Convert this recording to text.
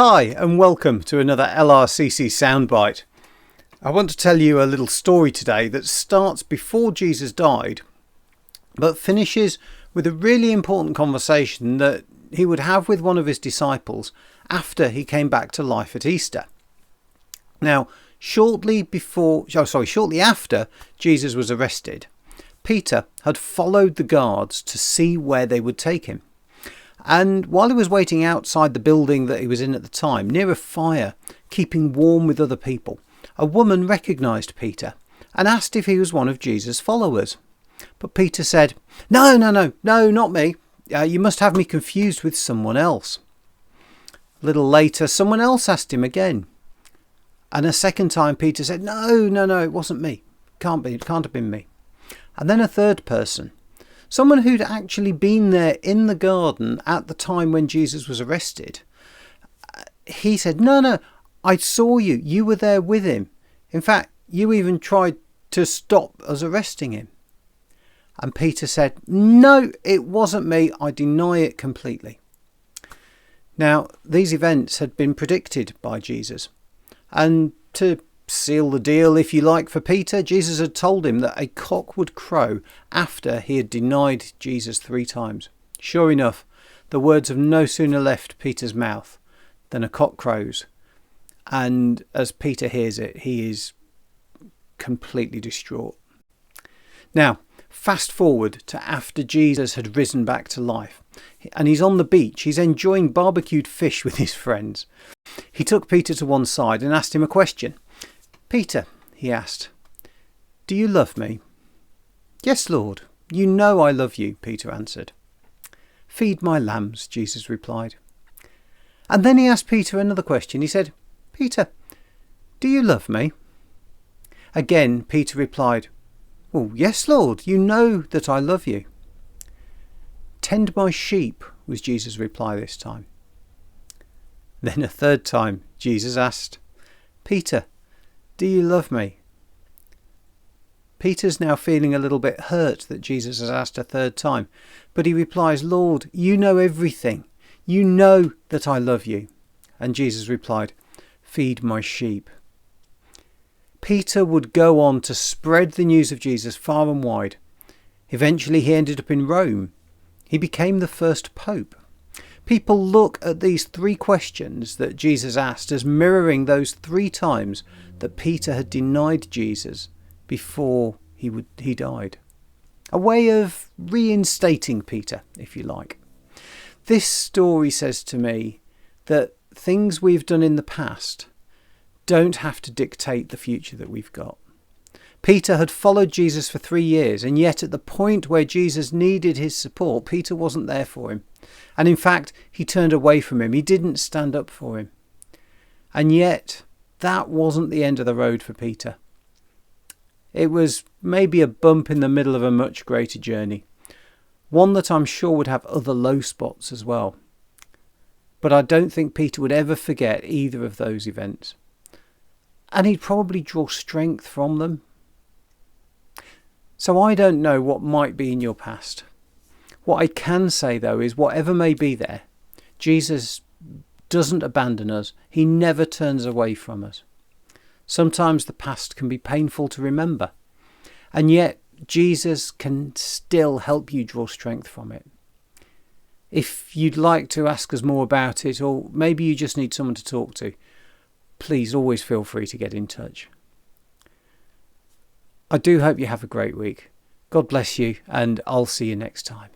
hi and welcome to another LRCC Soundbite. I want to tell you a little story today that starts before Jesus died but finishes with a really important conversation that he would have with one of his disciples after he came back to life at Easter. Now, shortly after Jesus was arrested, Peter had followed the guards to see where they would take him. And while he was waiting outside the building that he was in at the time, near a fire, keeping warm with other people, a woman recognised Peter and asked if he was one of Jesus' followers. But Peter said, No, not me. You must have me confused with someone else. A little later, someone else asked him again. And a second time, Peter said, No, it wasn't me. It can't have been me. And then a third person, someone who'd actually been there in the garden at the time when Jesus was arrested, he said, No, I saw you. You were there with him. In fact, you even tried to stop us arresting him. And Peter said, No, it wasn't me. I deny it completely. Now, these events had been predicted by Jesus. And to seal the deal, if you like, for Peter, Jesus had told him that a cock would crow after he had denied Jesus 3 times. Sure enough, the words have no sooner left Peter's mouth than a cock crows. And as Peter hears it, he is completely distraught. Now, fast forward to after Jesus had risen back to life, and he's on the beach. He's enjoying barbecued fish with his friends. He took Peter to one side and asked him a question. Peter, he asked, do you love me? Yes, Lord, you know I love you, Peter answered. Feed my lambs, Jesus replied. And then he asked Peter another question. He said, Peter, do you love me? Again, Peter replied, Well, yes, Lord, you know that I love you. Tend my sheep, was Jesus' reply this time. Then a third time, Jesus asked, Peter, do you love me? Peter's now feeling a little bit hurt that Jesus has asked a third time, but he replies, Lord, you know everything. You know that I love you. And Jesus replied, Feed my sheep. Peter would go on to spread the news of Jesus far and wide. Eventually he ended up in Rome. He became the first pope. People look at these 3 questions that Jesus asked as mirroring those 3 times that Peter had denied Jesus before he died. A way of reinstating Peter, if you like. This story says to me that things we've done in the past don't have to dictate the future that we've got. Peter had followed Jesus for 3 years, and yet at the point where Jesus needed his support, Peter wasn't there for him. And in fact, he turned away from him. He didn't stand up for him. And yet, that wasn't the end of the road for Peter. It was maybe a bump in the middle of a much greater journey. One that I'm sure would have other low spots as well. But I don't think Peter would ever forget either of those events. And he'd probably draw strength from them. So I don't know what might be in your past. What I can say, though, is whatever may be there, Jesus doesn't abandon us. He never turns away from us. Sometimes the past can be painful to remember, and yet Jesus can still help you draw strength from it. If you'd like to ask us more about it, or maybe you just need someone to talk to, please always feel free to get in touch. I do hope you have a great week. God bless you, and I'll see you next time.